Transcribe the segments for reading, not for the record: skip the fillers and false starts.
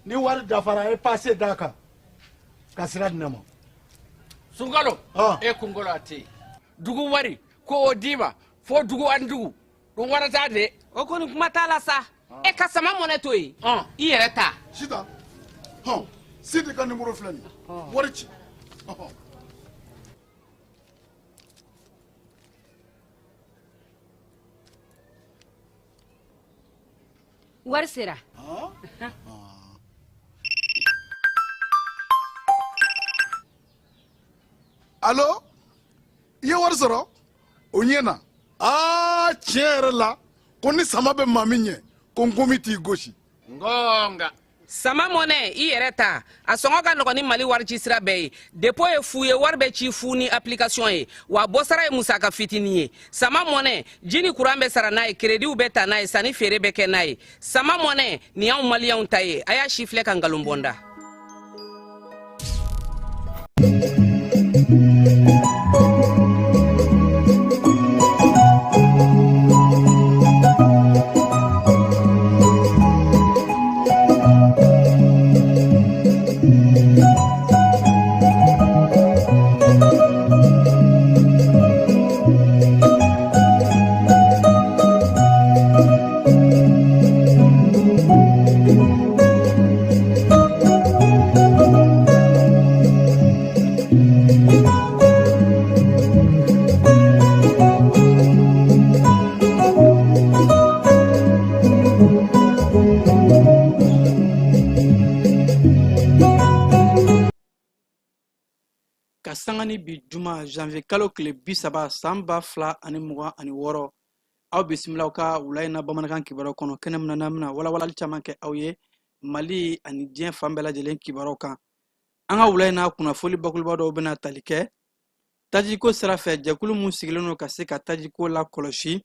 ni wari dafara e passé daka kasira dinama Sunkalo e kungolo ate dugu wari ko odiba fo dugu andugu don warata de o koni kuma tala sa e ka sama mone to yi i yɛrɛ ta sita sidi ka numéro filani wari ci wari sera allo i ye wari sɔrɔ o ɲɛna tiɲɛ yɛrɛ la ko ni sama bɛ maa min ɲɛ ko n komi t'i gosi ngonga sama mone i yɛrɛ ta a sɔngɔ ka nɔgɔ ni mali wari ci sira bɛɛ ye depo ye fu ye wari bɛ ci fu ni application ye wa bɔsara ye musaka fitini ye sama mone jini kuran bɛ sara n'a ye krediw bɛ ta n'a ye sanni feere bɛ kɛ n'a ye sama mone ni y'anw maliyɛnw ta ye a y'a si filɛ ka nkalon bɔnda Sangani bi juma janvier kalo kile 30 san 2026 aw bisimila ka wulayina bamanankan kibaru kono kɛnɛmuna namina walawalali caman kɛ aw ye Mali ani diɲɛ fan bɛɛ lajɛlen kibaru kan an ka wulayina kunnafoli bakuruba dɔw bɛna tali kɛ tajiko sira fɛ jɛkulu mun sigilen don ka se ka tajiko la kɔlɔsi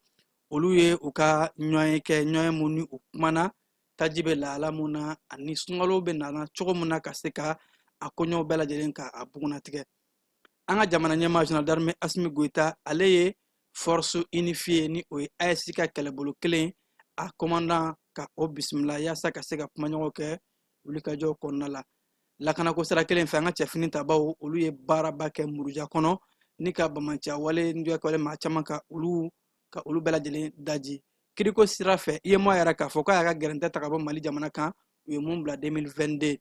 olu ye u ka ɲɔgɔn kɛ ɲɔgɔn mun ni u kumana taji bɛ lahala mun na ani sunkalo bɛ nana cogo mun na ka se ka a koɲɔw bɛɛ lajɛlen ka a bugunatigɛ an ka jamana ɲɛmaa général d'armée Assimi Goïta ale ye force unifiée ni o ye AES ka kɛlɛbolo kelen a commandant ka o bisimila yaasa ka se ka kumaɲɔgɔn kɛ wulikajɔ kɔnɔna la lakanako sira kelen fɛ an ka cɛfini tabaw olu ye baaraba kɛ Muruja kɔnɔ ni ka bamanciya wale ni wale maa caman ka olu bɛɛ lajɛlen daji kiriko sira fɛ IEMOA yɛrɛ k'a fɔ k'a y'a ka gɛrɛntɛ ta ka bɔ Mali jamana kan u ye mun bila 2022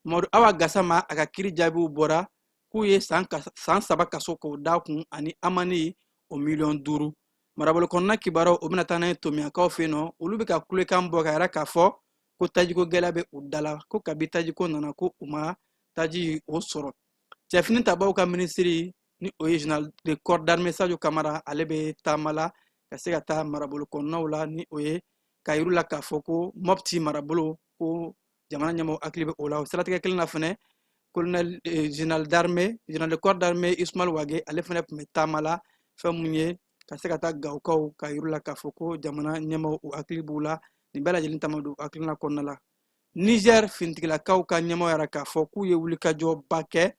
Mamadu Awa Gassama a ka kiri jaabiw bɔra k'u ye san 3 kaso k'o da kun ani amani o $5,000,000 marabolo kɔnɔna kibaru o bɛna taa n'a ye tomiyakaw fɛ yen nɔ olu bɛ ka kulekan bɔ ka yɛrɛ k'a fɔ ko tajiko gɛlɛya bɛ u dala ko kabi tajiko nana ko u ma taji o sɔrɔ cɛfini tabaw ka minisiri ni o ye général de corps d'armée Sadio Kamara ale bɛ taama la ka se ka taa marabolo kɔnɔnaw la ni o ye ka yiru la k'a fɔ ko Mopti marabolo ko jamana ɲɛmɔgɔ hakili bɛ o la o siratigɛ kelen na fɛnɛ colonel général de corps d'armée Ismail Wage ale fɛnɛ tun bɛ taama la fɛn mun ye ka se ka taa gawukaw ka yiru la k'a fɔ ko jamana ɲɛmɔgɔ u hakili b'u la nin bɛɛ lajɛlen taama don hakilina kɔnɔna la Niger fintigilakaw ka ɲɛmɔgɔ yɛrɛ k'a fɔ k'u ye wulikajɔba kɛ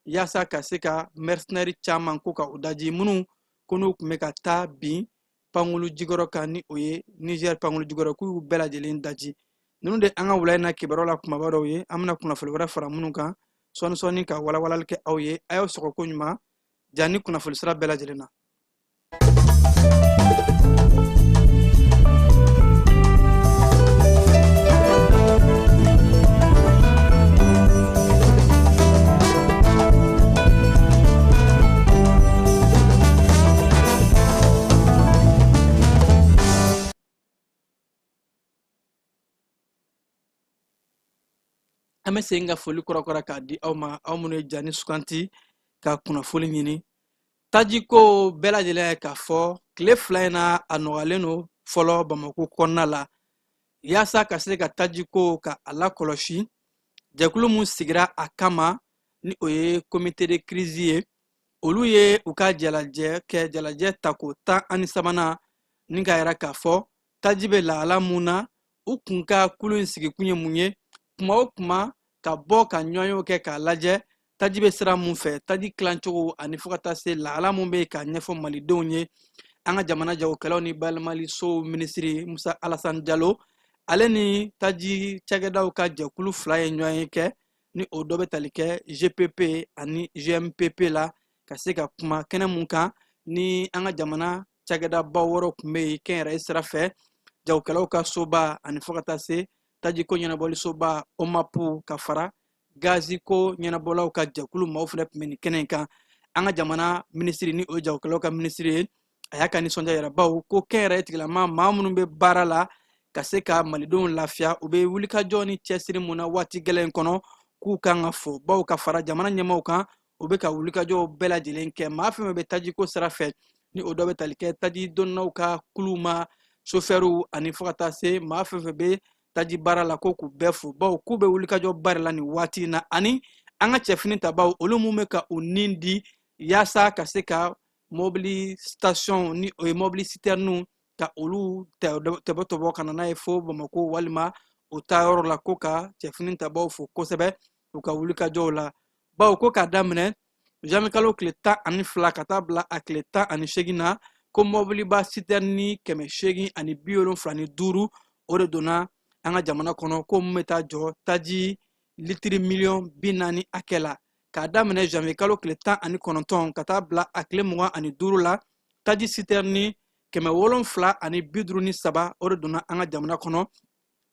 yaasa ka se ka mercenaires caman ko ka u daji minnu ko n'u tun bɛ ka taa bin pankulu jigɔrɔ kan ni o ye Niger pankulu jigɔrɔ k'u y'u bɛɛ lajɛlen daji ninnu de an ka wulayina kibaruw la kumaba dɔw ye an bɛna kunnafoni wɛrɛ fara minnu kan sɔɔni ka walawalali kɛ aw ye a y'aw sɔgɔ ko ɲuman ja ni kunnafoni sira bɛɛ lajɛlen na an bɛ segin ka foli kɔrɔkɔrɔ k'a di aw ma aw minnu ye ja ni suganti ka kunnafoni ɲini tajiko bɛɛ lajɛlen ye k'a fɔ tile 2 in na a nɔgɔyalen don fɔlɔ Bamako kɔnɔna la yaasa ka se ka tajiko ka a lakɔlɔsi jɛkulu mun sigira a kama ni o ye comité de crise ye olu ye u ka jalajɛ ta ko 13 ni ka yɛrɛ k'a fɔ taji bɛ lahala mun na u kun ka kulu in sigi kun ye mun ye kuma o kuma ka bɔ ka ɲɔgɔnyew kɛ k'a lajɛ taji bɛ sira mun fɛ taji tilacogo ani fo ka taa se lahala mun bɛ ka ɲɛfɔ malidenw ye an ka jamana jagokɛlaw ni balimali so minisiri Musa Alassane Diallo ale ni taji cakɛdaw ka jɛkulu fila ye ɲɔgɔn ye kɛ ni o dɔ bɛ tali kɛ GPP ani GMPP la ka se ka kuma kɛnɛ mun kan ni an ka jamana cakɛdabaw wɔɔrɔ tun bɛ yen kɛnyɛrɛye sira fɛ jagokɛlaw ka soba ani fɔ ka taa se tajiko ɲɛnabɔli soba OMAPU ka fara gazi ko ɲɛnabɔlaw ka jɛkulu maaw fana tun bɛ nin kɛnɛ in kan an ka jamana minisiri ni o jagokɛlaw ka minisiri ye a y'a ka nisɔndiya yɛrɛ baw ko kɛnyɛrɛye tigilama maa minnu bɛ baara la ka se ka malidenw lafiya u bɛ wulikajɔ ni cɛsiri mun na waati gɛlɛn kɔnɔ k'u kan ka fɔ baw ka fara jamana ɲɛmaaw kan u bɛ ka wulikajɔw bɛɛ lajɛlen kɛ maa fɛn bɛ tajiko sira fɛ ni o dɔ bɛ tali kɛ taji donnaw ka kuluw ma sofɛriw ani fɔ ka taa se maa fɛn fɛn bɛ taji baara la ko k'u bɛɛ fo baw k'u bɛ wulikajɔ baara la nin waati in na ani an ka cɛfini tabaw olu mun bɛ ka u nin di yaasa ka se ka mobili station ni o ye mobili citerne ka olu tɛbɛtɔbɔ ka na n'a ye fo Bamako walima o taayɔrɔ la ko ka cɛfini tabaw fo kosɛbɛ u ka wulikajɔw la baw ko k'a daminɛ janvier kalo tile 12 ka taa bila a tile 18 na ko mobiliba citerne 875 o de donna an ka jamana kɔnɔ ko mun bɛ taa jɔ taji litiri miliyɔn 40 hakɛ la k'a daminɛ janvier kalo tile 19 ka taa bila a tile 25 la taji citerne 753 o de donna an ka jamana kɔnɔ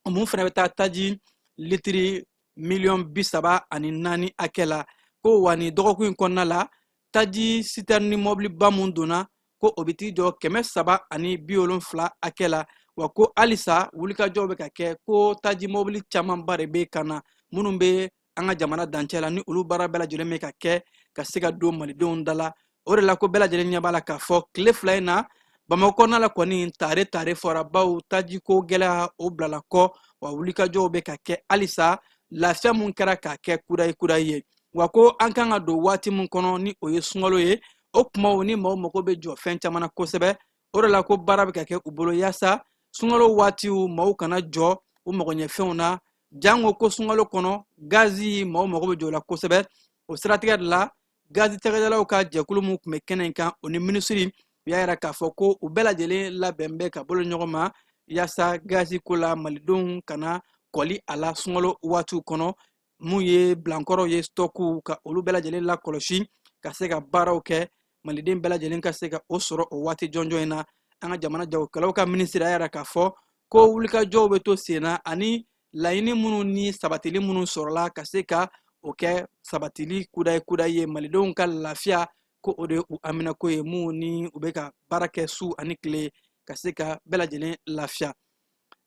mun fana bɛ taa taji litiri miliyɔn 34 hakɛ la ko wa ni dɔgɔkun in kɔnɔna la taji citerne mobiliba mun donna ko o bɛ t'i jɔ 370 hakɛ la wa ko halisa wulikajɔw bɛ ka kɛ ko taji mobili camanba de bɛ ka na minnu bɛ an ka jamana dancɛ la ni olu baara bɛɛ lajɛlen bɛ ka kɛ ka se ka don malidenw da la o de la ko bɛɛ lajɛlen ɲɛ b'a la k'a fɔ tile 2 in na Bamako kɔnɔna la kɔni tare fɔra baw taji ko gɛlɛya o bilala kɔ wa wulikajɔw bɛ ka kɛ halisa lafiya mun kɛra k'a kɛ kuraye ye wa ko an kan ka don waati mun kɔnɔ ni o ye sunkalo ye o kumaw ni maaw mago bɛ jɔ fɛn caman na kosɛbɛ o de la ko baara bɛ ka kɛ u bolo yaasa sunkalo waatiw maaw kana jɔ u magoɲɛfɛnw na jango ko sunkalo kɔnɔ gazi maaw mago bɛ jɔ o la kosɛbɛ o siratigɛ de la gazi cakɛdalaw ka jɛkulu mun tun bɛ kɛnɛ in kan o ni minisiri u y'a yira k'a fɔ ko u bɛɛ lajɛlen labɛn bɛ ka bolo ɲɔgɔn ma yaasa gazi ko la malidenw kana kɔli a la sunkalo waatiw kɔnɔ mun ye bilankɔrɔw ye stɔkiw ka olu bɛɛ lajɛlen lakɔlɔsi ka se ka baaraw kɛ maliden bɛɛ lajɛlen ka se ka o sɔrɔ o waati jɔnjɔn in na an ka jamana jagokɛlaw ka minisiri a yɛrɛ k'a fɔ ko wulikajɔw bɛ to sen na ani laɲini minnu ni sabatili minnu sɔrɔla ka se ka o kɛ sabatili kudayi ye malidenw ka lafiya ko o de u aminako ye mun ni u bɛ ka baara kɛ su ani tile ka se ka bɛɛ lajɛlen lafiya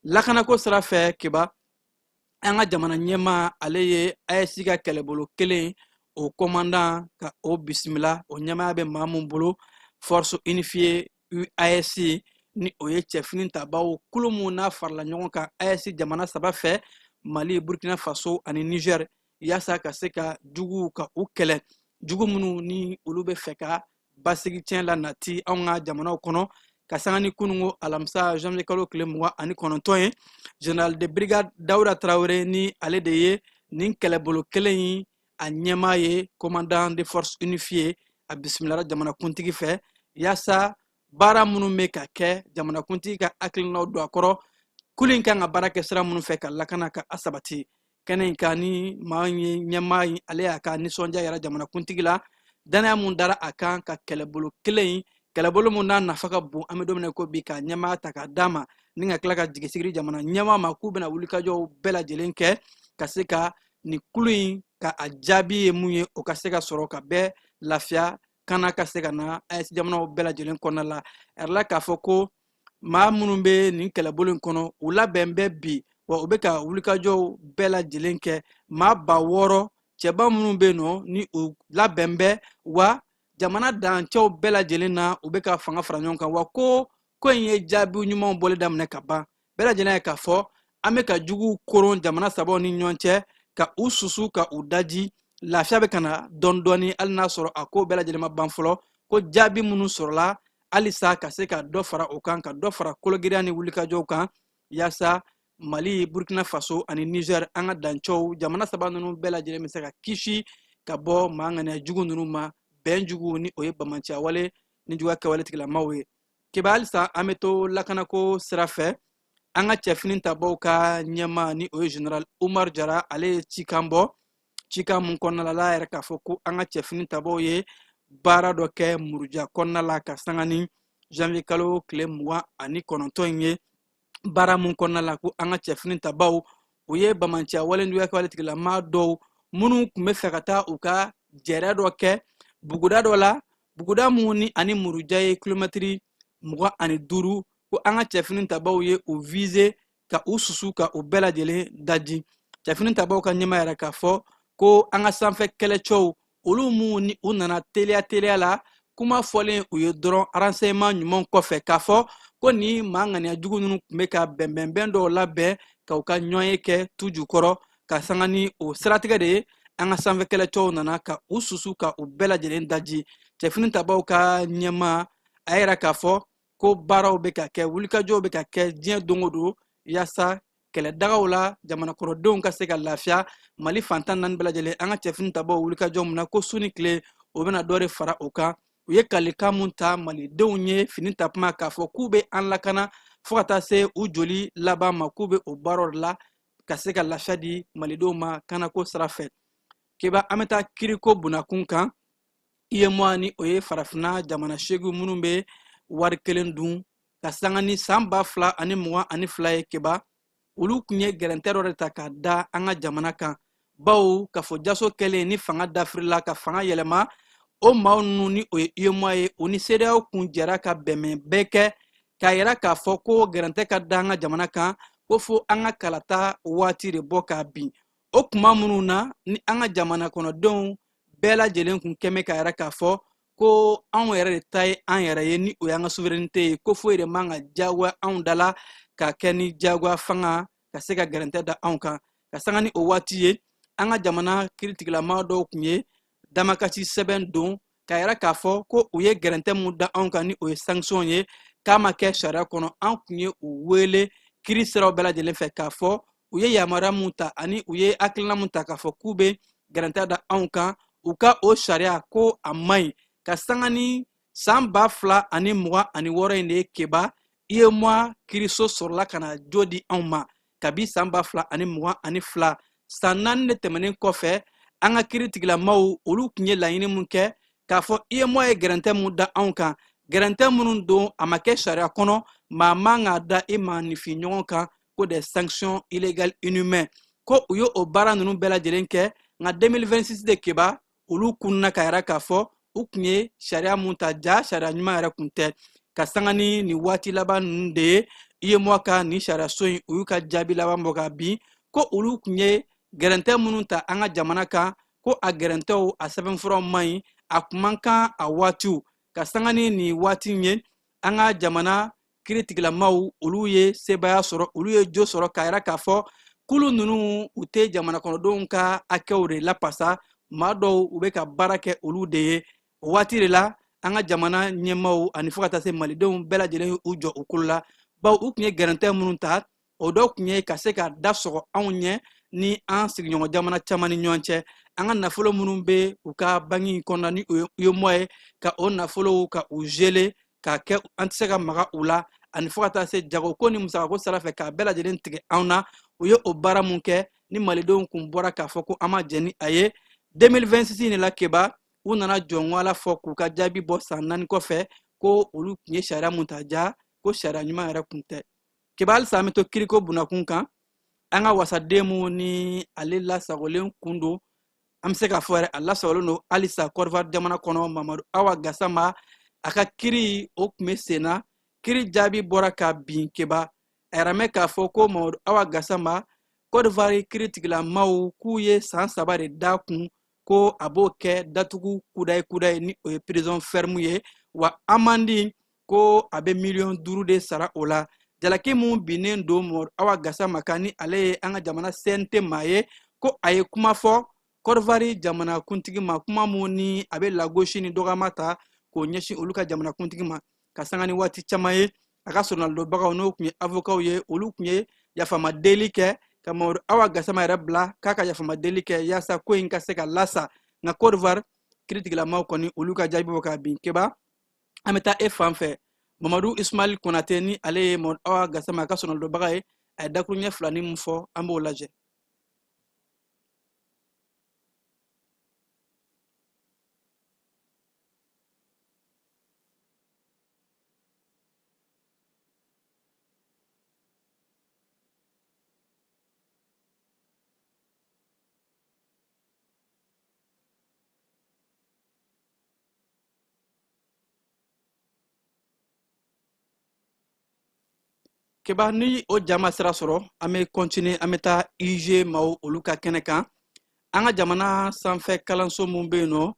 lakanako sira fɛ keba an ka jamana ɲɛmaa ale ye AES ka kɛlɛbolo kelen o commandant ka o bisimila o ɲɛmaa bɛ maa mun bolo force unifiée AES ni o ye cɛfini tabaw kulu mun n'a farala ɲɔgɔn kan AES jamana 3 fɛ Mali Burkina Faso ani Niger yaasa ka se ka juguw ka u kɛlɛ jugu minnu ni olu bɛ fɛ ka basigi tiɲɛ la nati anw ka jamanaw kɔnɔ ka sanga ni kunungo alamisa janvier kalo tile 29 ye général de brigade Dawuda Traoré ni ale de ye nin kɛlɛbolo kelen in a ɲɛmaa ye commandant de force unifiée a bisimilara jamanakuntigi fɛ yaasa baara minnu bɛ ka kɛ jamanakuntigi ka hakilinaw don a kɔrɔ kulu in kan ka baara kɛ sira minnu fɛ ka lakana ka a sabati kɛnɛ in kan ni maa ye ɲɛmaa in ale y'a ka nisɔndiya yɛrɛ jamanakuntigi la danaya mun dara a kan ka kɛlɛbolo kelen in kɛlɛbolo mun n'a nafa ka bon an bɛ don min ko bi ka ɲɛmaa ta k'a d'a ma ni ka tila ka jigisigi jamana ɲɛmaa ma k'u bɛna wulikajɔw bɛɛ lajɛlen kɛ ka se ka nin kulu in ka a jaabi ye mun ye o ka se ka sɔrɔ ka bɛɛ lafiya kana ka se ka na AES jamanaw bɛɛ lajɛlen kɔnɔna la ɛrɛla k'a fɔ ko maa minnu bɛ nin kɛlɛbolo in kɔnɔ u labɛn bɛ bi wa u bɛ ka wulikajɔw bɛɛ lajɛlen kɛ maa 600 cɛba minnu bɛ yen nɔ ni u labɛn bɛ wa jamana dancɛw bɛɛ lajɛlen na u bɛ ka fanga fara ɲɔgɔn kan wa ko in ye jaabi ɲumanw bɔli daminɛ ka ban bɛɛ lajɛlen ye k'a fɔ an bɛ ka juguw koron jamana sabaw ni ɲɔgɔn cɛ ka u susu ka u daji lafiya bɛ ka na dɔɔni hali n'a sɔrɔ a ko bɛɛ lajɛlen ma ban fɔlɔ ko jaabi minnu sɔrɔla halisa ka se ka dɔ fara o kan ka dɔ fara kologiriya ni wulikajɔw kan yaasa Mali Burkina Faso ani Niger an ka dancɛw jamana 3 ninnu bɛɛ lajɛlen bɛ se ka kisi ka bɔ maa ŋaniya jugu ninnu ma bɛn jugu ni o ye bamaciya wale ni juguya kɛwale tigilamaw ye keba halisa an bɛ to lakanako sira fɛ an ka cɛfini tabaw ka ɲɛma ni o ye général Umar Jara ale ye cikan bɔ cikan mun kɔnɔna la yɛrɛ k'a fɔ ko an ka cɛfini tabaw ye baara dɔ kɛ muruja kɔnɔna la ka sanga ni janvier kalo tile 29 in ye baara mun kɔnɔna la ko an ka cɛfini tabaw u ye bamanciya walenduya kɛ waletigilama dɔw minnu tun bɛ fɛ ka taa u ka jɛrɛ dɔ kɛ buguda dɔ la buguda mun ni ani muruja ye kilomɛtiri 25 ko an ka cɛfini tabaw ye u viser ka u susu ka u bɛɛ lajɛlen daji cɛfini tabaw ka ɲɛma yɛrɛ k'a fɔ ko an ka sanfɛ kɛlɛcɛw olu mun ni u nana teliya la kuma fɔlen u ye dɔrɔn renseignement ɲuman kɔfɛ k'a fɔ ko ni maa ŋaniya jugu ninnu tun bɛ ka bɛnbɛnbɛn dɔw labɛn ka u ka ɲɔgɔnye kɛ tu jukɔrɔ ka sanga ni o siratigɛ de ye an ka sanfɛ kɛlɛcɛw nana ka u susu ka u bɛɛ lajɛlen daji cɛfini tabaw ka ɲɛma a yɛrɛ k'a fɔ ko baaraw bɛ ka kɛ wulikajɔw bɛ ka kɛ diɲɛ don o don yaasa kɛlɛdagaw la jamana kɔnɔdenw ka se ka lafiya mali fantan naani bɛɛ lajɛlen an ka cɛfini tabaw wulikajɔ mun na ko su ni tile o bɛna dɔ de fara o kan u ye kalikan mun ta malidenw ye fini tapuma k'a fɔ k'u bɛ an lakana fo ka taa se u joli laban ma k'u bɛ o baaraw la ka se ka lafiya di malidenw ma kanako sira fɛ keba an bɛ taa kiriko bunakun kan IEMOA ni o ye farafinna jamana 8 minnu bɛ wari kelen dun ka sanga ni san 2022 ye keba olu tun ye gɛrɛntɛ dɔ de ta k'a da an ka jamana kan bawo ka fɔ jaso kɛlen ni fanga dafirila ka fanga yɛlɛma o maa ninnu ni o ye IEMOA ye o ni CEDEAO kun jɛra ka bɛnbɛn bɛɛ kɛ k'a yira k'a fɔ ko gɛrɛntɛ ka da an ka jamana kan ko fo an ka kalata waati de bɔ k'a bin o kuma minnu na ni an ka jamana kɔnɔdenw bɛɛ lajɛlen kun kɛmɛ k'a yira k'a fɔ ko anw yɛrɛ de ta ye an yɛrɛ ye ni o y'an ka souveraineté ye ko foyi de man ka diyagoya anw da la ka kɛ ni diyagoya fanga ka se ka gɛrɛntɛ da anw kan ka sanga ni o waati ye an ka jamana kiritigilama dɔw kun ye damakasi sɛbɛn don k'a yira k'a fɔ ko u ye gɛrɛntɛ mun da anw kan ni o ye sanction ye k'a ma kɛ sariya kɔnɔ an kun ye u wele kiri siraw bɛɛ lajɛlen fɛ k'a fɔ u ye yamaruya mun ta ani u ye hakilina mun ta k'a fɔ k'u bɛ gɛrɛntɛ da anw kan u ka o sariya ko a man ɲi ka sanga ni san 2026 in de ye keba IEMOA kiriso sɔrɔla ka na jo di anw ma kabi san 2022 san 4 de tɛmɛnen kɔfɛ an ka kiritigilamaw olu tun ye laɲini mun kɛ k'a fɔ IEMOA ye gɛrɛntɛ mun da anw kan gɛrɛntɛ minnu don a ma kɛ sariya kɔnɔ maa man ka da i maanifin ɲɔgɔn kan ko des sanctions illégales inhumaines ko u ye o baara ninnu bɛɛ lajɛlen kɛ nka 2026 de keba olu kunna ka yira k'a fɔ u kun ye sariya mun ta ja sariya ɲuman yɛrɛ kun tɛ ka sanga ni nin waati laban ninnu de ye IEMOA ka nin sariyaso in u y'u ka jaabi laban bɔ ka bin ko olu kun ye gɛrɛntɛ minnu ta an ka jamana kan ko a gɛrɛntɛw a sɛbɛnfuraw man ɲi a kun man kan a waatiw ka sanga ni nin waati ye an ka jamana kiritigilamaw olu ye sebaya sɔrɔ olu ye jo sɔrɔ k'a yira k'a fɔ kulu ninnu u tɛ jamana kɔnɔdenw ka hakɛw de lapasa maa dɔw u bɛ ka baara kɛ olu de ye o waati de la an ka jamana ɲɛmaaw ani fo ka taa se malidenw bɛɛ lajɛlen u jɔ u kolo la bawo u tun ye gɛrɛntɛ minnu ta o dɔw tun ye ka se ka da sɔgɔ anw ɲɛ ni an sigiɲɔgɔn jamana caman ni ɲɔgɔn cɛ an ka nafolo minnu bɛ u ka banki kɔnɔna ni o ye IEMOA ye ka o nafolow ka u geler k'a kɛ an tɛ se ka maga u la ani fo ka taa se jagoko ni musakako sira fɛ k'a bɛɛ lajɛlen tigɛ anw na u ye o baara mun kɛ ni malidenw kun bɔra k'a fɔ ko an ma jɛn ni a ye 2026 de la keba u nana jɔnwala fɔ k'u ka jaabi bɔ san 4 kɔfɛ ko olu tun ye sariya mun ta ja ko sariya ɲuman yɛrɛ kun tɛ keba halisa an bɛ to kiriko bunakun kan an ka wasaden mun ni ale lasagolen kun don an bɛ se k'a fɔ yɛrɛ a lasagolen don halisa Côte d'Ivoire jamana kɔnɔ Mamadu Awa Gassama a ka kiri o tun bɛ sen na kiri jaabi bɔra ka bin keba a yɛrɛ mɛn k'a fɔ ko Mamadu Awa Gassama Côte d'Ivoire kiritigilamaw k'u ye san 3 de da kun ko a b'o kɛ datugu kudaye ni o ye prison ferme ye wa amandi ko a bɛ $5,000,000 de sara o la jalaki mun binnen don Mamadu Awa Gassama kan ni ale ye an ka jamana CNT maa ye ko a ye kuma fɔ Côte d'Ivoire jamana kuntigi ma kuma mun ni a bɛ lagosi ni dɔgɔyama ta k'o ɲɛsin olu ka jamana kuntigi ma ka sanga ni waati caman ye a ka sɔrɔnalidɔbagaw n'o tun ye avocaw ye olu tun ye yafama deli kɛ ka Mamadu Awa Gassama yɛrɛ bila k'a ka yafama deli kɛ yaasa ko in ka se ka lasa nka Côte d'Ivoire kiritigilamaw kɔni olu ka jaabi bɔ ka bin keba an bɛ taa e fan fɛ Mamadou Ismail Konate ni ale Mod Awa Gassama ka sonal do baga ye ay dakuru ɲɛ fila ni mun fɔ an b'o lajɛ. Keba ni o jama sira sɔrɔ an bɛ continuer an bɛ taa IG maaw olu ka kɛnɛ kan an ka jamana sanfɛ kalanso mun bɛ yen nɔ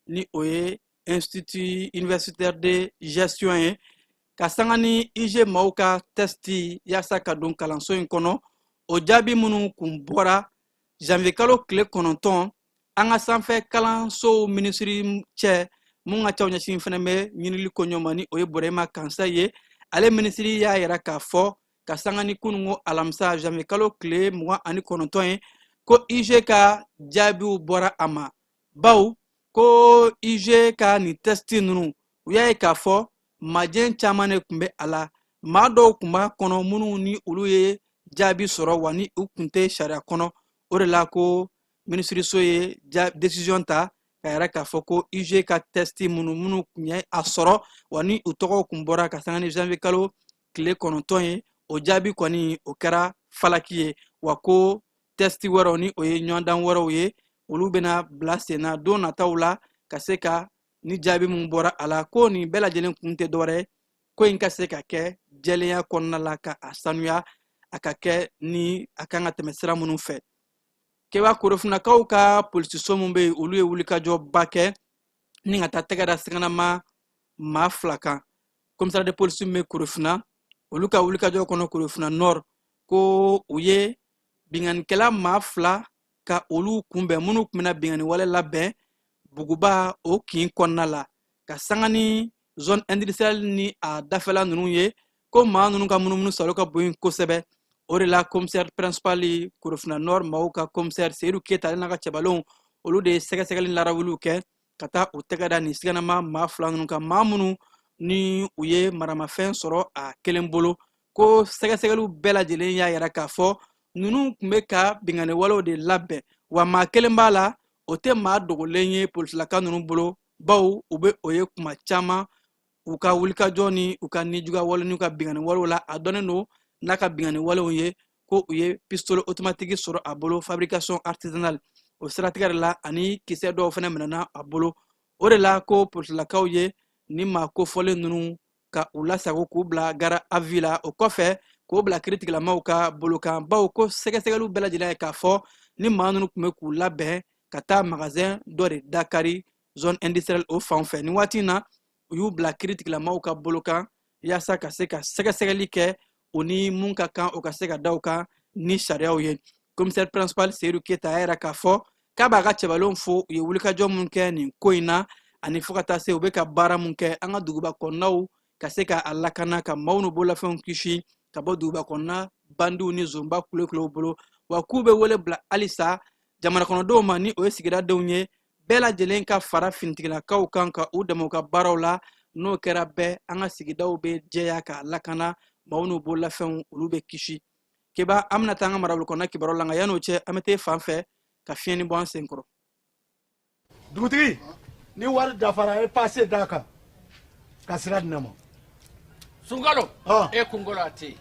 ni o ye Institut Universitaire de Gestion ye ka sanga ni IG maaw ka testi yaasa ka don kalanso in kɔnɔ o jaabi minnu kun bɔra janvier kalo tile 9 an ka sanfɛ kalanso minisiri cɛ mun ka caw ɲɛsin fɛnɛ bɛ ɲinili ko ɲɔgɔn ma ni o ye Burema Kansa ye ale minisiri y'a yira k'a fɔ ka sanga ni kunungo alamisa janvier kalo tile 29 ye ko IG ka jaabiw bɔra a ma baw ko IG ka ni testi ninnu u y'a ye k'a fɔ majɛn caman de tun bɛ a la maa dɔw tun b'a kɔnɔ minnu ni olu ye jaabi sɔrɔ wa ni u tun tɛ sariya kɔnɔ o de la ko minisiriso ye décision ta ka yɛrɛ k'a fɔ ko IG ka testi minnu tun ye a sɔrɔ wa ni u tɔgɔw tun bɔra ka sanga ni janvier kalo tile 9 ye o jaabi kɔni o kɛra falaki ye wa ko testi wɛrɛw ni o ye ɲɔgɔndan wɛrɛw ye olu bɛna bila sen na don nataw la ka se ka ni jaabi mun bɔra a la ko nin bɛɛ lajɛlen kun tɛ dɔwɛrɛ ko in ka se ka kɛ jɛlenya kɔnɔna la ka a sanuya a ka kɛ ni a kan ka tɛmɛ sira minnu fɛ keba korofinakaw ka polisiso mun bɛ yen olu ye wulikajɔba kɛ ni ka taa tɛgɛ da siganama maa 2 kan commissariat de police min bɛ Korofina olu ka wulikajɔ kɔnɔ Korofina Nord ko u ye binganikɛla maa 2 ka olu kunbɛn minnu tun bɛna bingani wale labɛn Buguba o kin kɔnɔna la ka sanga ni zone industrielle ni a dafɛla ninnu ye ko maa ninnu ka munumunu salo ka bon kosɛbɛ o de la commissaire principal Korofina Nord maaw ka commissaire Seydou Keta ale n'a ka cɛbalenw olu de ye sɛgɛsɛgɛli larawuliw kɛ ka taa u tɛgɛ da nin siganama maa 2 ninnu kan maa minnu ni u ye maramafɛn sɔrɔ a kelen bolo ko sɛgɛsɛgɛliw bɛɛ lajɛlen y'a yira k'a fɔ ninnu tun bɛ ka bingani walew de labɛn wa maa kelen b'a la o tɛ maa dogolen ye polisilaka ninnu bolo baw u bɛ o ye kuma caman u ka wulikajɔ ni u ka nijuga wale n'u ka bingani walew la a dɔnnen don n'a ka bingani walew ye ko u ye pistolet automatique sɔrɔ a bolo fabrication artisanale o siratigɛ de la ani kisɛ dɔw fana minɛna a bolo o de la ko polisilakaw ye ni maa kofɔlen ninnu ka u lasago k'u bila gara avi la o kɔfɛ k'o bila kiiritigilamaw ka bolo kan baw ko sɛgɛsɛgɛliw bɛɛ lajɛlen ye k'a fɔ ni maa ninnu tun bɛ k'u labɛn ka taa magasin dɔ de dakari zone industrielle o fan fɛ ni waati in na u y'u bila kiiritigilamaw ka bolo kan yaasa ka se ka sɛgɛsɛgɛli kɛ o ni mun ka kan o ka se ka da u kan ni sariyaw ye commissaire principal Seydou Keta a yɛrɛ k'a fɔ k'a b'a ka cɛbalenw fo u ye wulikajɔ mun kɛ nin ko in na ani fo ka taa se u bɛ ka baara mun kɛ an ka duguba kɔnɔnaw ka se ka a lakana ka maaw n'u bololafɛnw kisi ka bɔ duguba kɔnɔna bandiw ni zonba kulekulew bolo wa k'u bɛ wele bila halisa jamana kɔnɔdenw ma ni o ye sigida denw ye bɛɛ lajɛlen ka fara finitigilakaw kan ka u dɛmɛ u ka baaraw la n'o kɛra bɛɛ an ka sigidaw bɛ jɛya ka lakana maaw n'u bololafɛnw olu bɛ kisi keba an bɛna taa an ka marabolo kɔnɔna kibaruyaw la nka yan'o cɛ an bɛ taa fan fɛ ka fiɲɛni bɔ an senkɔrɔ dugutigi ni wari dafara e passe d'a kan ka sira di ne ma Sunkalo e kunkolo a tɛ yen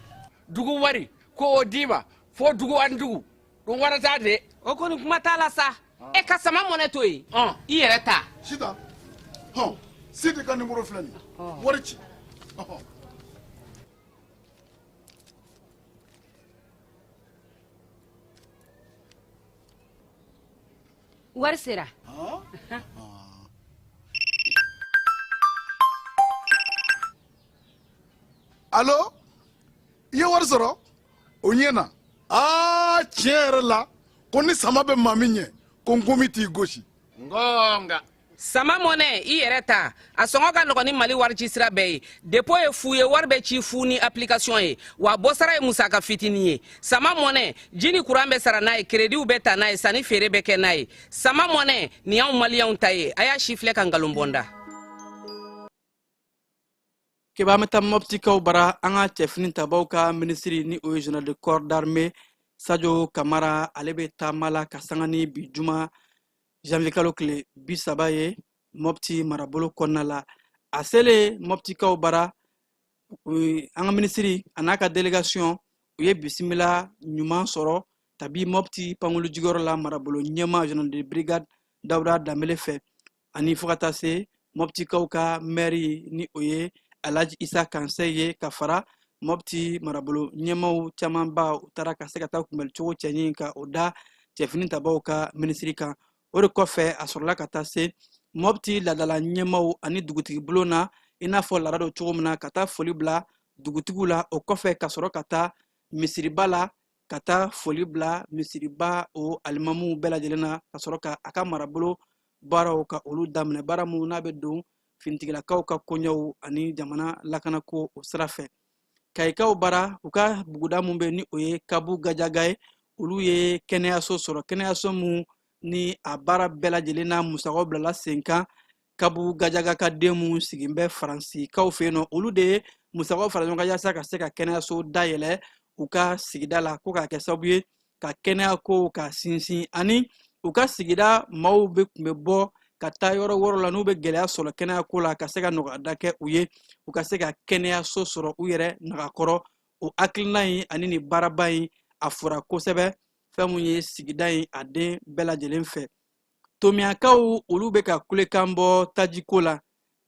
dugu wari ko o d'i ma fo dugu ani dugu don wɛrɛ t'a de o kɔni kuma t'a la sa e ka sama mɔnɛ to yen i yɛrɛ ta Sita Sidi ka numéro filɛ nin wari ci wari sera allo i ye wari sɔrɔ o ɲɛna tiɲɛ yɛrɛ la ko ni sama bɛ maa min ɲɛ ko nkomi t'i gosi ngonga sama mɔnɛ i yɛrɛ ta a sɔngɔ ka nɔgɔ ni mali warici sira bɛɛ ye depo ye fu ye wari bɛ ci fu ni application ye wa bɔsara ye musaka fitini ye sama mɔnɛ ji ni kuran bɛ sara n'a ye krediw bɛ ta n'a ye sanni feere bɛ kɛ n'a ye sama mɔnɛ nin y'anw maliyɛnw ta ye a y'a si filɛ ka nkalon bɔnda keba meta mopti kaw bara anga chefnin tabaw ka ministry ni o général de corps d'armée Sadio Kamara alebe tamala kasangani bi juma janvier kalo kile bisaba ye mopti marabolo konnala asele mopti kaw bara anga ministry anaka délégation uye bisimila nyuma soro tabi mopti pangulu jigoro la marabolo nyema général de brigade Dawda Dambele fe ani fokata se mopti kawka mairie ni oye Alhaji Isa Kanseye kafara mopti marabolo nyemaw caman ba utara ka se ka taa kunbɛli cogo cɛɲi ka o da cɛfini tabaw ka minisiri kan o de kɔfɛ a sɔrɔla ka taa se mopti ladala ɲɛmaw ani dugutigi bulon na i n'a fɔ lada do cogo min na ka taa foli bila dugutigiw la o kɔfɛ ka sɔrɔ ka taa misiriba la ka taa foli bila misiriba o alimamuw bɛɛ lajɛlen na ka sɔrɔ ka a ka marabolo baaraw ka olu daminɛ baara minnu n'a bɛ don finitigilakaw ka koɲɛw ani jamana lakanako o sira fɛ kayikaw bara u ka buguda mun bɛ ni o ye kabu gajaga ye olu ye kɛnɛyaso sɔrɔ kɛnɛyaso mun ni a baara bɛɛ lajɛlen na musakaw bilala sen kan kabu gajaga ka den mun sigin bɛ faransikaw fɛ yen nɔ olu de ye musakaw fara ɲɔgɔn kan yaasa ka se ka kɛnɛyaso dayɛlɛ u ka sigida la ko k'a kɛ sababu ye ka kɛnɛya ko ka sinsin ani u ka sigida maaw bɛ kun bɛ bɔ ka taa yɔrɔ wɔrɔ la n'u bɛ gɛlɛya sɔrɔ kɛnɛya ko la ka se ka nɔgɔya kɛ u ye u ka se ka kɛnɛyaso sɔrɔ u yɛrɛ nagakɔrɔ o hakilina in ani nin baaraba in a fɔra kosɛbɛ fɛn mun ye sigida in a den bɛɛ lajɛlen fɛ tomiyakaw olu bɛ ka kulekan bɔ tajiko la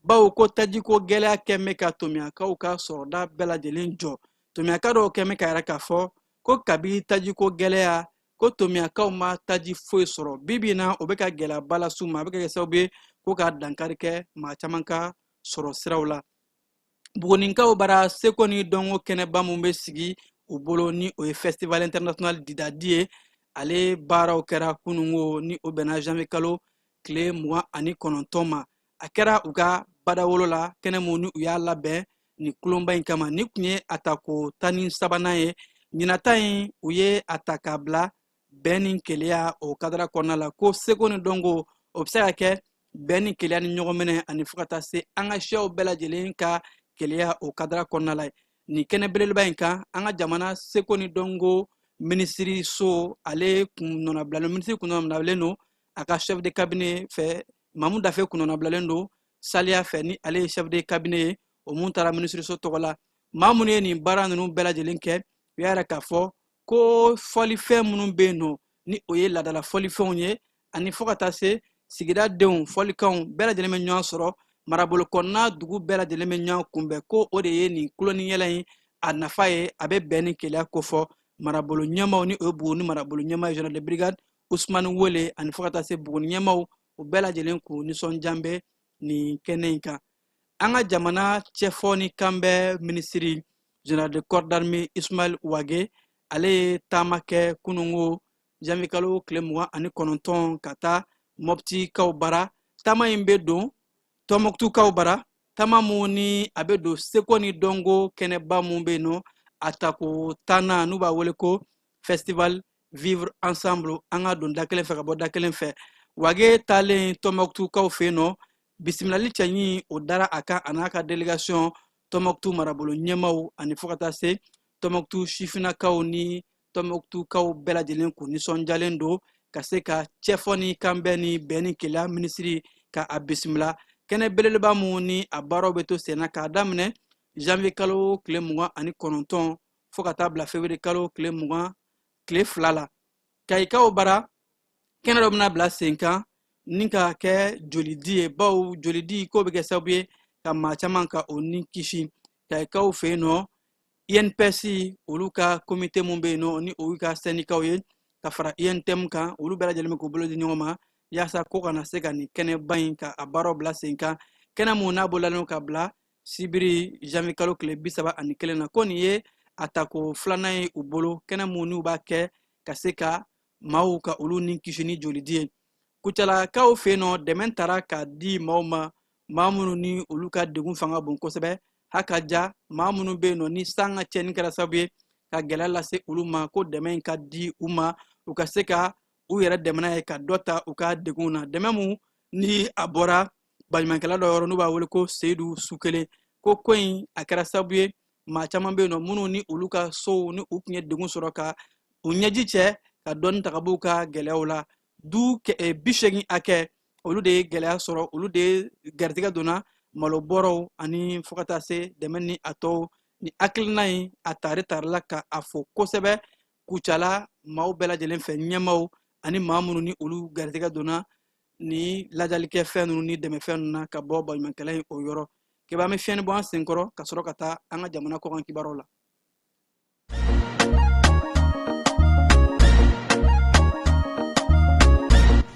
bawo ko tajiko gɛlɛya kɛn bɛ ka tomiyakaw ka sɔrɔda bɛɛ lajɛlen jɔ tomiyaka dɔw kɛn bɛ ka yɛrɛ k'a fɔ ko kabi tajiko gɛlɛya ko tomiyakaw ma taji foyi sɔrɔ bibi na o bɛ ka gɛlɛyaba la s'u ma a bɛ ka kɛ sababu ye ko ka dankari kɛ maa caman ka sɔrɔ siraw la bugunikaw bara seko ni dɔnko kɛnɛba mun bɛ sigi u bolo ni o ye festival international didadi ye ale baaraw kɛra kunungo ni o bɛnna janvier kalo tile 29 ma a kɛra u ka badawolo la kɛnɛ mun ni u y'a labɛn ni kulonba in kama ni kun ye a ta ko 13 ye ɲinata in u ye a ta k'a bila bɛn ni keleya o kadara kɔnɔna la ko seko ni dɔnko o bɛ se ka kɛ bɛn ni keleya ni ɲɔgɔn minɛ ani fo ka taa se an ka siyaw bɛɛ lajɛlen ka keleya o kadara kɔnɔna la nin kɛnɛ belebeleba in kan an ka jamana seko ni dɔnko minisiri so ale kunnɔnabilalen minisiri kunnɔnabilalen don a ka chef de cabinet fɛ Mamu Dafe kunnɔnabilalen don saliya fɛ ni ale ye chef de cabinet ye o mun taara minisiri so tɔgɔ la maa minnu ye nin baara ninnu bɛɛ lajɛlen kɛ u y'a yɛrɛ k'a fɔ ko fɔlifɛn minnu bɛ yen nɔ ni o ye ladala fɔlifɛnw ye ani fo ka taa se sigida denw fɔlikanw bɛɛ lajɛlen bɛ ɲɔgɔn sɔrɔ marabolo kɔnɔna dugu bɛɛ lajɛlen bɛ ɲɔgɔn kunbɛn ko o de ye nin kuloniyɛlɛ in a nafa ye a bɛ bɛn ni keleya ko fɔ marabolo ɲɛmaw ni o ye buguni marabolo ɲɛmaa général de brigade Usmani Wele ani fo ka taa se buguni ɲɛmaw o bɛɛ lajɛlen k'u nisɔndiya bɛ nin kɛnɛ in kan an ka jamana cɛfɔ ni kanbɛ minisiri général de corps d'armée Ismail Wage ale ye taama kɛ kunungo janvier kalo tile 29 ka taa mopti kaw bara taama in bɛ don Tɔnbɔkutu kaw bara taama mun ni a bɛ don seko ni dɔnko kɛnɛba mun bɛ yen nɔ a tako 10 n'u b'a wele ko festival vivre ensemble an ka don da kelen fɛ ka bɔ da kelen fɛ Wage taalen Tɔnbɔkutu kaw fɛ yen nɔ bisimilali cɛɲi o dara a kan a n'a ka délégation Tɔnbɔkutu marabolo ɲɛmaw ani fo ka taa se Tɔnbɔkutu sifinnakaw ni Tɔnbɔkutukaw bɛɛ lajɛlen k'u nisɔndiyalen don ka se ka cɛfɔ ni kanbɛn ni bɛn ni keleya minisiri ka a bisimila kɛnɛ belebeleba mun ni a baaraw bɛ to sen na k'a daminɛ janvier kalo tile 29 fo ka taa bila février kalo tile 2 la kayikaw bara kɛnɛ dɔ bɛna bila sen kan ni ka kɛ jolidi ye bawo jolidi ko bɛ kɛ sababu ye ka maa caman ka o ni kisi kayikaw fɛ yen nɔ INPS olu ka comité mun bɛ yen nɔ ni olu ka syndicat ye ka fara INTM kan olu bɛɛ lajɛlen bɛ k'u bolo di ɲɔgɔn ma yaasa ko kana se ka nin kɛnɛba in ka a baaraw bila sen kan kɛnɛ mun n'a bolalen ka bila sibiri janvier kalo tile 31 na ko nin ye a tako 2nan ye u bolo kɛnɛ mun n'u b'a kɛ ka se ka maaw ka olu ni kisi ni jolidi ye kucalakaw fɛ yen nɔ dɛmɛ taara ka di maaw ma maa minnu ni olu ka degun fanga bon kosɛbɛ hakaja maa minnu bɛ yen nɔ ni san ka cɛnni kɛra sababu ye ka gɛlɛya lase olu ma ko dɛmɛ in ka di u ma u ka se ka u yɛrɛ dɛmɛna ye ka dɔ ta u ka degun na dɛmɛ mun ni a bɔra baɲumankɛla dɔ yɔrɔ n'u b'a wele ko Seyidu Sukele ko ko in a kɛra sababu ye maa caman bɛ yen nɔ minnu ni olu ka sow ni u tun ye degun sɔrɔ ka u ɲɛji cɛ ka dɔɔni ta ka b'u ka gɛlɛyaw la du 80 hakɛ olu de ye gɛlɛya sɔrɔ olu de ye garijɛgɛ donna malo bɔrɔw ani fo ka taa se dɛmɛ ni a tɔw ni hakilina in a taarila ka a fɔ kosɛbɛ kucala maaw bɛɛ lajɛlen fɛ ɲɛmaw ani maa minnu ni olu garijɛgɛ donna ni lajalikɛ fɛn ninnu ni dɛmɛfɛn ninnu na ka bɔ baɲumankɛla in o yɔrɔ kɛba an bɛ fiɲɛni bɔ an senkɔrɔ ka sɔrɔ ka taa an ka jamana kɔkan kibaruw la.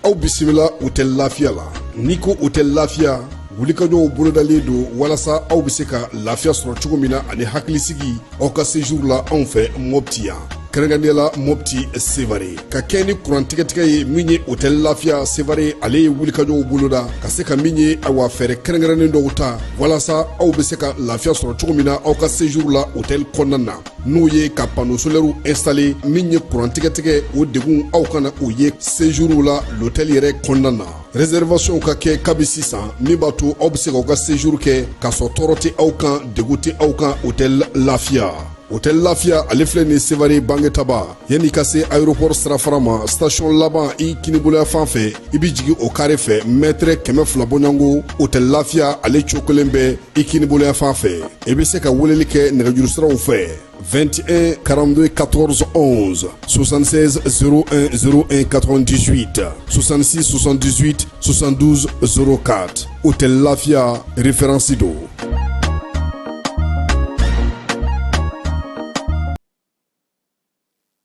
aw bisimila hôtel lafiya la n'i ko hôtel lafiya wulikajɔw bolodalen don walasa aw bɛ se ka lafiya sɔrɔ cogo min na ani hakilisigi aw ka séjour la anw fɛ Mopti yan kɛrɛnkɛrɛnnenya Mopti Sevare ka kɛ ni kurantigɛtigɛ ye min ye hôtel lafiya Sevare ale ye wulikajɔw boloda ka se ka min ye awa fɛɛrɛ kɛrɛnkɛrɛnnen dɔw ta walasa aw bɛ se ka lafiya sɔrɔ cogo min na aw ka séjour la hôtel kɔnɔna na n'o ye ka panneau solaire installer min ye kurantigɛtigɛ o degun aw kana o ye séjour la l'hôtel yɛrɛ kɔnɔna na réservation ka kɛ kabi sisan min b'a to aw bɛ se k'aw ka séjour kɛ k'a sɔrɔ tɔɔrɔ tɛ aw kan degun tɛ aw kan hôtel lafiya. hôtel lafiya ale filɛ nin Sevare bangetaba yanni ka se aéroport sirafara ma station laban i kiniboloya fan fɛ i bi jigin o carré fɛ mètre 200 bɔɲango hôtel lafiya ale cokolen bɛ i kiniboloya fan fɛ i bɛ se ka weleli kɛ nɛgɛjuru siraw fɛ 21 42 14 11 76 01 01 98 66 78 72 04 hôtel lafiya référence do.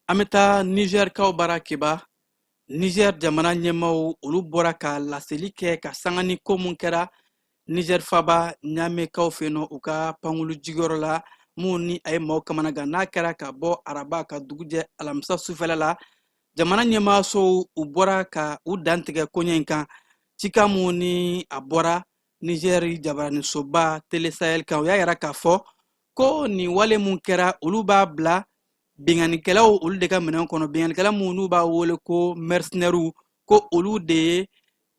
An bɛ taa Niger kaw bara kiba Niger jamana ɲɛmaw olu bɔra ka laseli kɛ ka sanga ni ko mun kɛra Niger faba ɲame kaw fɛ yen u ka pankulu jigiyɔrɔ la mun ni a ye maaw kamanagan n'a kɛra ka bɔ araba ka dugujɛ alamisa sufɛla la jamana ɲɛmaasow u bɔra ka u dantigɛ koɲɛ in kan cika mun ni a bɔra Niger jabaranisoba Tele Sahel kan u y'a yira k'a fɔ ko nin wale mun kɛra olu b'a bila binganikɛlaw olu de ka minɛn kɔnɔ binganikɛla minnu b'a wele ko mercenaires ko olu de ye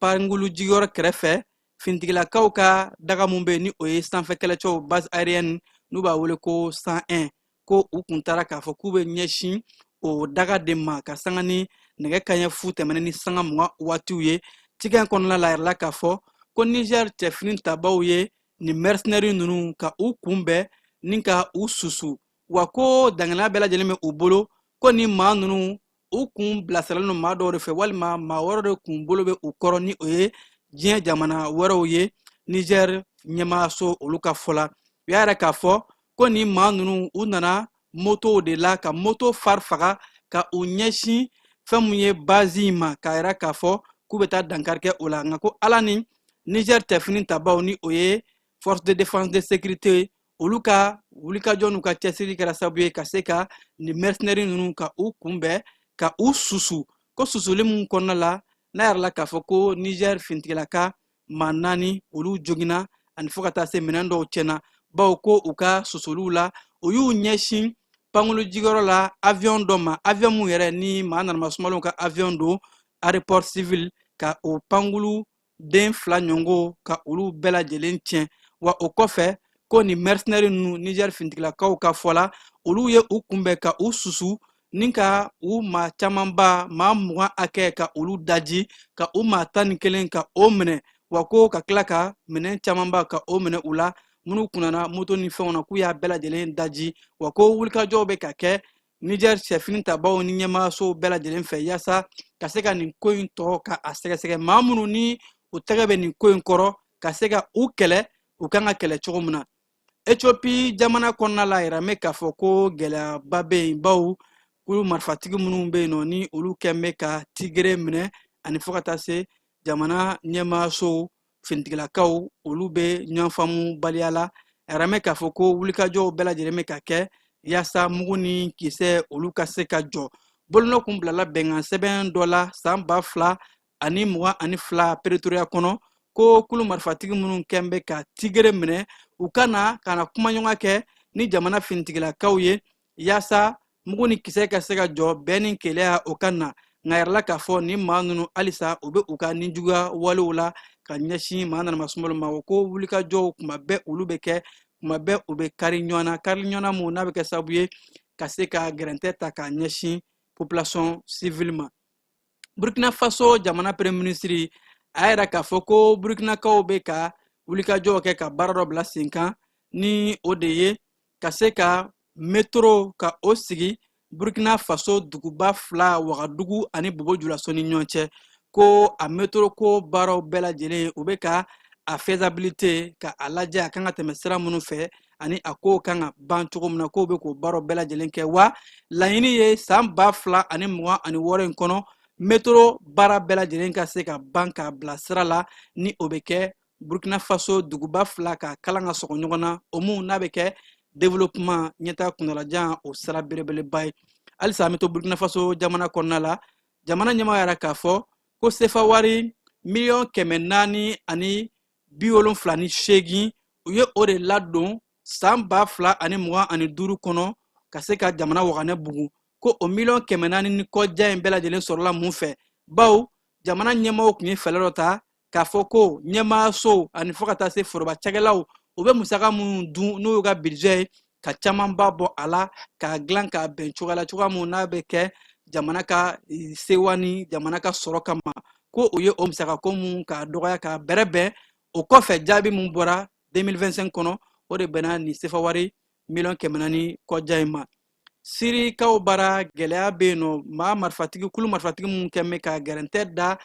pankulu jigiyɔrɔ kɛrɛfɛ fintigilakaw ka daga mun bɛ ni o ye sanfɛ kɛlɛcɛw base aérienne n'u b'a wele ko 101 ko u kun taara k'a fɔ k'u bɛ ɲɛsin o daga de ma ka sanga ni nɛgɛ kaɲɛ fu tɛmɛnen ni sanga 20 waatiw ye cikɛ kɔnɔna la yɛrɛla k'a fɔ ko Niger cɛfini tabaw ye ni mercenaires ninnu ka u kunbɛn ni ka u susu wa ko dangana bɛɛ lajɛlen bɛ u bolo ko ni maa ninnu u kun bilasiralen don maa dɔw de fɛ walima maa wɛrɛ de kun bolo bɛ u kɔrɔ ni o ye diɲɛ jamana wɛrɛw ye Niger ɲɛmaaso olu ka fɔ la u y'a yɛrɛ k'a fɔ ko ni maa ninnu u nana motow de la ka moto fari faga ka u ɲɛsin fɛn mun ye base in ma k'a yɛrɛ k'a fɔ k'u bɛ taa dankari kɛ o la nka ko ala ni Niger tɛfini tabaw ni o ye force de défense de sécurité olu ka wulikajɔ n'u ka cɛsiri kɛra sababu ye ka se ka ni mercenaires ninnu ka u kunbɛn ka u susu ko susuli mun kɔnɔna la n'a yɛrɛ la k'a fɔ ko Niger fintigilaka maa 4 olu joginna ani fo ka taa se minɛn dɔw tiɲɛna bawo ko u ka susuliw la u y'u ɲɛsin pankulu jigiyɔrɔ la avion dɔ ma avion mun yɛrɛ ni maa nanama sumalenw ka avion don aéroport civil ka o pankulu den 2 ɲɔngo ka olu bɛɛ lajɛlen tiɲɛ wa o kɔfɛ ko ni mercenaires ninnu Niger fintigilakaw ka fɔ la olu ye u kunbɛn ka u susu ni ka u maa camanba maa 20 hakɛ ka olu daji ka u maa 11 ka o minɛ wa ko ka tila ka minɛn camanba ka o minɛ u la minnu kunnana moto ni fɛnw na k'u y'a bɛɛ lajɛlen daji wa ko wulikajɔw bɛ ka kɛ Niger cɛfini tabaw ni ɲɛmaasow bɛɛ lajɛlen fɛ yaasa ka se ka nin ko in tɔ ka a sɛgɛsɛgɛ maa minnu ni u tɛgɛ bɛ nin ko in kɔrɔ ka se ka u kɛlɛ u kan ka kɛlɛ cogo min na Ethiopie jamana kɔnɔna la yɛrɛ mɛ k'a fɔ ko gɛlɛyaba bɛ yen bawo kulu marifatigi minnu bɛ yen nɔ ni olu kɛn bɛ ka tigere minɛ ani fo ka taa se jamana ɲɛmaasow fintigilakaw olu bɛ ɲɔgɔn faamu baliya la yɛrɛ mɛ k'a fɔ ko wulikajɔw bɛɛ lajɛlen bɛ ka kɛ yaasa mugu ni kisɛ olu ka se ka jɔ bolonɔ kun bilala bɛnkan sɛbɛn dɔ la san 2022 Pretoria kɔnɔ ko kulu marifatigi minnu kɛn bɛ ka tigere minɛ u kana kuma ɲɔgɔn kɛ ni jamana fintigilakaw ye yaasa mugu ni kisɛ ka se ka jɔ bɛɛ ni keleya o ka na nka yɛrɛla k'a fɔ ni maa ninnu halisa u bɛ u ka nijuguya walew la ka ɲɛsin maa nanama sumaworo ma ko wulikajɔw kuma bɛɛ olu bɛ kɛ kuma bɛɛ u bɛ kari ɲɔgɔn na mun n'a bɛ kɛ sababu ye ka se ka gɛrɛntɛ ta k'a ɲɛsin population civile ma. Burkina Faso jamana premier ministre a yɛrɛ k'a fɔ ko burkinakaw bɛ ka wulikajɔw kɛ ka baara dɔ bila sen kan ni o de ye ka se ka métro ka o sigi Burkina Faso duguba 2 Wagadugu ani Bobo-Dioulasso ni ɲɔgɔn cɛ ko a métro ko baaraw bɛɛ lajɛlen u bɛ ka a faisabilité ka a lajɛ a kan ka tɛmɛ sira minnu fɛ ani a ko kan ka ban cogo min na k'o bɛ k'o baaraw bɛɛ lajɛlen kɛ wa laɲini ye san 2026 in kɔnɔ métro baara bɛɛ lajɛlen ka se ka ban k'a bila sira la ni o bɛ kɛ Burkina Faso duguba 2 ka kalan ka sɔgɔ ɲɔgɔn na o mun n'a bɛ kɛ développement ɲɛta kuntalajan o sira belebeleba ye. Halisa an bɛ to Burkina Faso jamana kɔnɔna la jamana ɲɛmaa yɛrɛ k'a fɔ ko CFA wari $478,000 u ye o de ladon san 2025 kɔnɔ ka se ka jamana waganɛ bugu ko o $400,000 ni kɔja in bɛɛ lajɛlen sɔrɔla mun fɛ baw jamana ɲɛmaaw tun ye fɛlɛ dɔ ta k'a fɔ ko ɲɛmaaso ani fɔ ka taa se foroba cakɛlaw u bɛ musaka minnu dun n'u y'u ka budget ye ka camanba bɔ a la k'a dilan k'a bɛn cogoya la cogoya mun n'a bɛ kɛ jamana ka sewa ni jamana ka sɔrɔ kama ko u ye o musakako mun k'a dɔgɔya k'a bɛrɛbɛn o kɔfɛ jaabi mun bɔra 2025 kɔnɔ o de bɛnna ni sefa wari $100,000 kɔja in ma. Sirikaw bara gɛlɛya bɛ yen nɔ kulu marifatigi mun kɛn bɛ ka gɛrɛntɛ da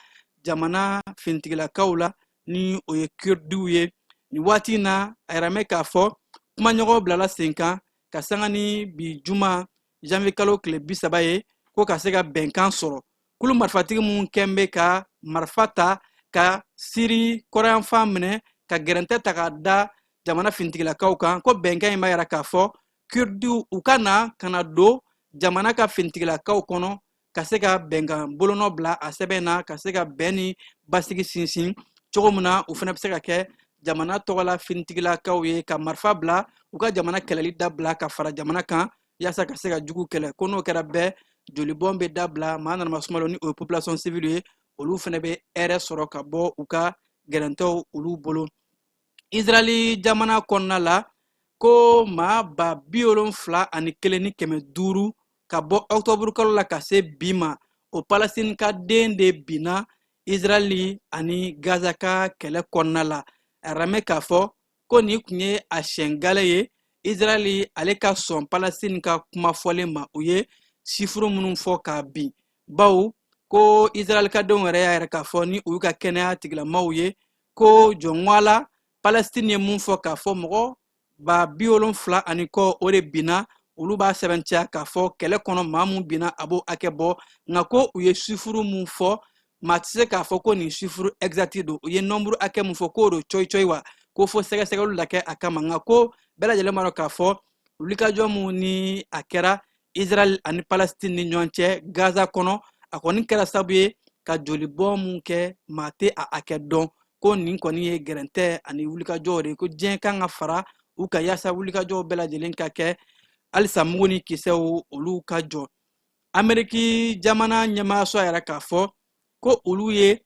jamana finitigilakaw la ni o ye kurdiw ye ni waati in na a yɛrɛ mɛn k'a fɔ kumaɲɔgɔn bilala sen kan ka sanga ni bi juma janvier kalo tile 30 ye ko ka se ka bɛnkan sɔrɔ kulu marifatigi mun kɛn bɛ ka marifa ta ka siri kɔrɔyanfan minɛ ka gɛrɛntɛ ta k'a da jamana finitigilakaw kan ko bɛnkan in b'a yɛrɛ k'a fɔ kurdiw u ka na don jamana ka finitigilakaw kɔnɔ ka se ka bɛnkan bolonɔ bila a sɛbɛn na ka se ka bɛn ni basigi sinsin cogo min na u fana bɛ se ka kɛ jamana tɔgɔla finitigilakaw ye ka marifa bila u ka jamana kɛlɛli dabila ka fara jamana kan yaasa ka se ka jugu kɛlɛ ko n'o kɛra bɛɛ jolibɔn bɛ dabila maa nana masumalo ni o ye population civile ye olu fana bɛ hɛrɛ sɔrɔ ka bɔ u ka gɛrɛntɛw olu bolo. Israeli jamana kɔnɔna la ko maa 71,500 ka bɔ octobre kalo la ka se bi ma o Palestine ka den de binna Israeli ani Gaza ka kɛlɛ kɔnɔna la a yɛrɛ mɛn k'a fɔ ko nin tun ye a siɲɛ gale ye Israeli ale ka sɔn Palestine ka kuma fɔlen ma u ye sifuru minnu fɔ k'a bin baw ko Israeli ka denw yɛrɛ y'a yɛrɛ k'a fɔ ni u ka kɛnɛya tigilamaw ye ko jɔnwala Palestine ye mun fɔ k'a fɔ mɔgɔ 70,000 kɔ o de binna olu b'a sɛbɛntiya k'a fɔ kɛlɛ kɔnɔ maa mun binna a b'o hakɛ bɔ nka ko u ye sifuru mun fɔ maa tɛ se k'a fɔ ko nin sifuru exact don u ye nombre hakɛ mun fɔ k'o don coyi wa ko fo sɛgɛsɛgɛliw la kɛ a kama nka ko bɛɛ lajɛlen b'a dɔn k'a fɔ wulikajɔ mun ni a kɛra Israel ani Palestine ni ɲɔgɔn cɛ Gaza kɔnɔ a kɔni kɛra sababu ye ka jolibɔ mun kɛ maa tɛ a hakɛ dɔn ko nin kɔni ye gɛrɛntɛ ani wulikajɔw de ye ko diɲɛ kan ka fara u ka yaasa wulikajɔw bɛɛ lajɛlen ka kɛ halisa mugu ni kisɛw olu ka jɔ. Ameriki jamana ɲɛmaayaso yɛrɛ k'a fɔ ko olu ye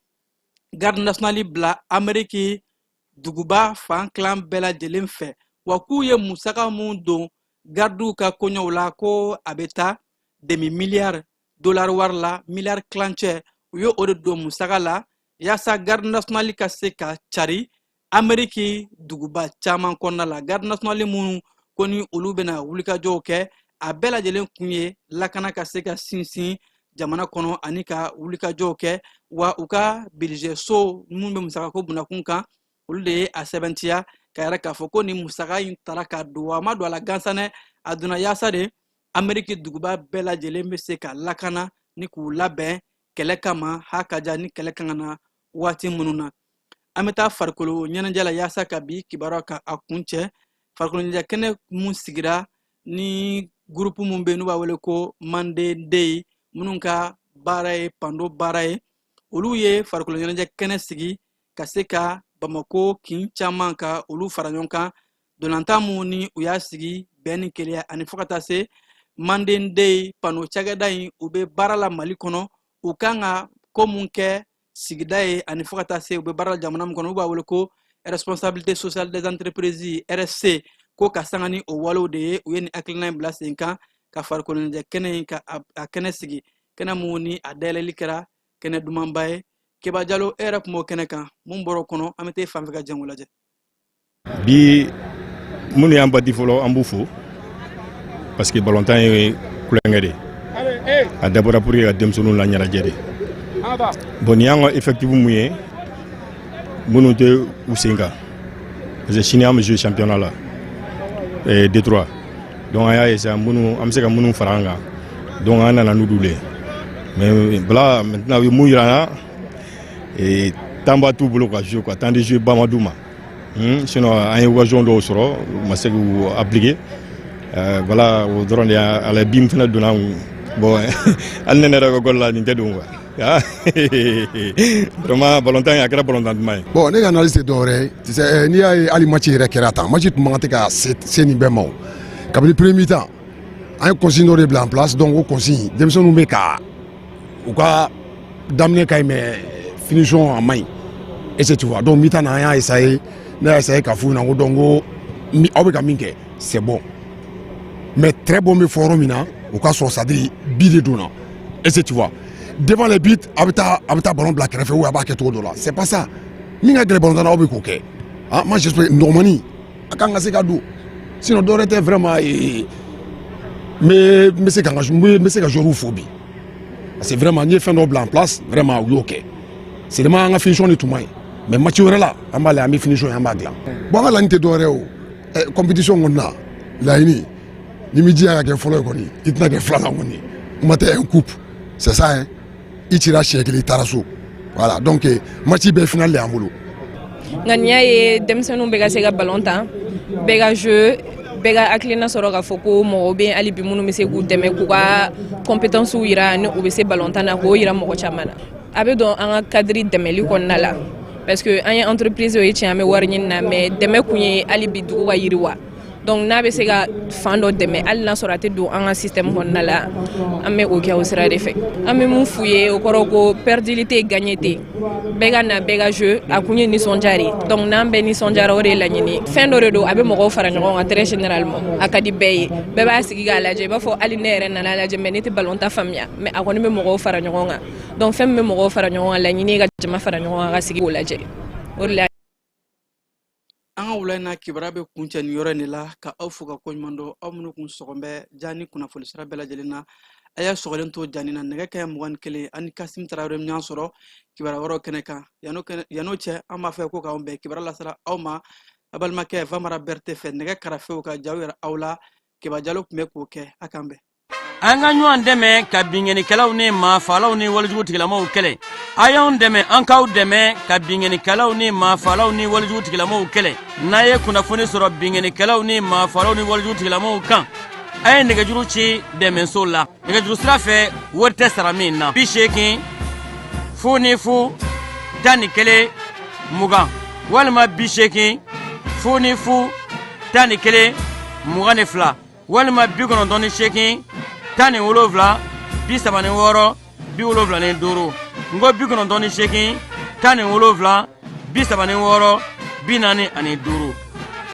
garde nationale bila Ameriki duguba fan kilan bɛɛ lajɛlen fɛ wa k'u ye musaka mun don gardiw ka koɲɛw la ko a bɛ taa $1 milliard wari la miliyari kilancɛ u ye o de don musaka la yaasa garde nationale ka se ka cari Ameriki duguba caman kɔnɔna la garde nationale minnu ko ni olu bɛna wulikajɔw kɛ a bɛɛ lajɛlen kun ye lakana ka se ka sinsin jamana kɔnɔ ani ka wulikajɔw kɛ wa u ka budget so minnu bɛ musakako bunakun kan olu de ye a sɛbɛntiya ka yɛrɛ k'a fɔ ko ni musaka in tara ka don wa a ma don a la gansanɛ a donna yaasa de Ameriki duguba bɛɛ lajɛlen bɛ se ka lakana ni k'u labɛn kɛlɛ kama ha ka ja ni kɛlɛ kan ka na waati minnu na. An bɛ taa farikolo ɲɛnajɛ la yaasa ka bi kibaruya ka a kun cɛ farikolo ɲɛnajɛ kɛnɛ mun sigira ni groupe mun bɛ n'u b'a wele ko Monday Day minnu ka baara ye pando baara ye olu ye farikolo ɲɛnajɛ kɛnɛ sigi ka se ka Bamako kin caman ka olu fara ɲɔgɔn kan dolantan mun ni u y'a sigi bɛn ni keleya ani fo ka taa se Monday Day pano cakɛda in u bɛ baara la Mali kɔnɔ u kan ka ko mun kɛ sigida ye ani fo ka taa se u bɛ baara la jamana min kɔnɔ u b'a wele ko responsabilité sociale des entreprises RSC ko ka sanga ni o walo de ye u ye ni hakilina bila sen kan ka farikolo ɲɛnajɛ kɛnɛ in ka a kɛnɛ sigi kɛnɛ mun ni a dayɛlɛli kɛra kɛnɛ dumanba ye Keba Jalo e yɛrɛ kun b'o kɛnɛ kan mun bɔr'o kɔnɔ an bɛ taa fan fɛ ka jɛngo lajɛ. Bi minnu y'an bati fɔlɔ an b'u fo parce que balontan ye kulonkɛ de a dabɔra pour que ka denmisɛnninw la ɲɛnajɛ de bon nin y'an ka effectif mun ye minnu tɛ u sen kan parce que sini an bɛ jouer championnat la Détroit donc an y'a ye sisan minnu an bɛ se ka minnu fara an kan donc an nana n'olu le mais bala maintenant u ye mun yira an na temps b'a t'u bolo ka jouer quoi temps de jouer ba ma d'u ma sinon an ye occasion dɔw sɔrɔ u ma se k'u appliquer voilà o dɔrɔn de a la bin fana donna bon hali ne yɛrɛ ka gol la nin tɛ don quoi vraiment ballontan a kɛra ballontan duman ye. bon ne ka analyse tɛ dɔwɛrɛ ye tu sais n'i y'a ye hali match yɛrɛ kɛra tan match tun man kan tɛ ka se nin bɛɛ ma o kabini premier mi-temps an ye consigne dɔ de bila en place donc o consigne denmisɛnninw bɛ ka u ka daminɛ ka ɲi mais finition a man ɲi est-ce que tu vois donc mi-temps na an y'a essayer ne y'a essayer ka f'u ɲɛna ko donc ko aw bɛ ka min kɛ c'est bon mais très bon bɛ fɔ yɔrɔ min na o ka sɔrɔ c'est-à-dire bi de donna est-ce que tu vois devant les buts a bɛ taa ballon bila kɛrɛfɛ ou a b'a kɛ cogo dɔ la c'est pas ça min ka gɛrɛ ballon tan na aw bɛ k'o kɛ ah moi j'espère normani a kan ka se ka don sinon dɔwɛrɛ tɛ vraiment n bɛ se ka joueur fo bi parce que vraiment n ye fɛn dɔ bila en place vraiment u y'o kɛ seulement an ka finition de tun man ɲi mais match wɛrɛ la an b'a lajɛ an bɛ finition ye an b'a dilan bon an ka laɲini tɛ dɔwɛrɛ ye o compétition kɔni na laɲini ni mi jija ka kɛ fɔlɔ ye kɔni i tɛna kɛ filanan kɔni kuma tɛ un coupe c'est ça hein i cira siɲɛ kelen i taara so voilà donc match bɛɛ finale de y'an bolo. nka nin y'a ye denmisɛnninw bɛ ka se ka ballon tan bɛɛ ka jeu bɛɛ ka hakilina sɔrɔ k'a fɔ ko mɔgɔw bɛ hali bi minnu bɛ se k'u dɛmɛ k'u ka compétences jira ni u bɛ se ballon tan na k'o jira mɔgɔ caman na a bɛ dɔn an ka cadre dɛmɛli kɔnɔna la parce que an ye entreprise o ye tiɲɛ an bɛ wari ɲini na mais dɛmɛ kun ye hali bi dugu ka yiriwa donc n'a bɛ se ka fan dɔ dɛmɛ hali n'a sɔrɔ a tɛ don an ka système kɔnɔna la an bɛ o kɛ o sira de fɛ an bɛ mun f'u ye o kɔrɔ ko perdili tɛ gagné tɛ bɛɛ ka na bɛɛ ka jeu a kun ye nisɔndiya de donc n'an bɛɛ nisɔndiyara o de ye laɲini fɛn dɔ de don a bɛ mɔgɔw fara ɲɔgɔn kan très généralement a ka di bɛɛ ye bɛɛ b'a sigi k'a lajɛ i b'a fɔ hali ne yɛrɛ nana lajɛ mais ne tɛ ballon ta faamuya mais a kɔni bɛ mɔgɔw fara ɲɔgɔn kan donc fɛn min bɛ mɔgɔw fara ɲɔgɔn kan laɲini ye ka jama fara ɲɔgɔn kan ka sigi k'o lajɛ o de la an ka wula in na kibaruya bɛ kuncɛ nin yɔrɔ in de la ka aw fo ka koɲuman dɔn aw minnu kun sɔgɔn bɛ ja ni kunnafoni sira bɛɛ lajɛlen na a y'a sɔgɔlen to jani na nɛgɛ kaɲɛ 21 ani Kasim Tarawele ɲan sɔrɔ kibaruya wɛrɛw kɛnɛ kan yan'o cɛ an b'a fɛ ko k'anw bɛn kibaruya lasera aw ma a balimakɛ Famara Berete fɛ nɛgɛ karafew ka jaw yɛrɛ aw la Keba Jalo tun bɛ k'o kɛ a k'an bɛn. an ka ɲɔgɔn dɛmɛ ka binkɛnikɛlaw ni maafalaw ni walijugu tigilamaw kɛlɛ a y'anw dɛmɛ an k'aw dɛmɛ ka binkɛnikɛlaw ni maafalaw ni walijugu tigilamaw kɛlɛ n'a ye kunnafoni sɔrɔ binkɛnikɛlaw ni maafalaw ni walijugu tigilamaw kan a ye nɛgɛjuru ci dɛmɛso la nɛgɛjuru sira fɛ wari tɛ sara min na 80 00 11 20 walima 80 00 11 22 walima 98 17 36 75 ngo 98 17 36 45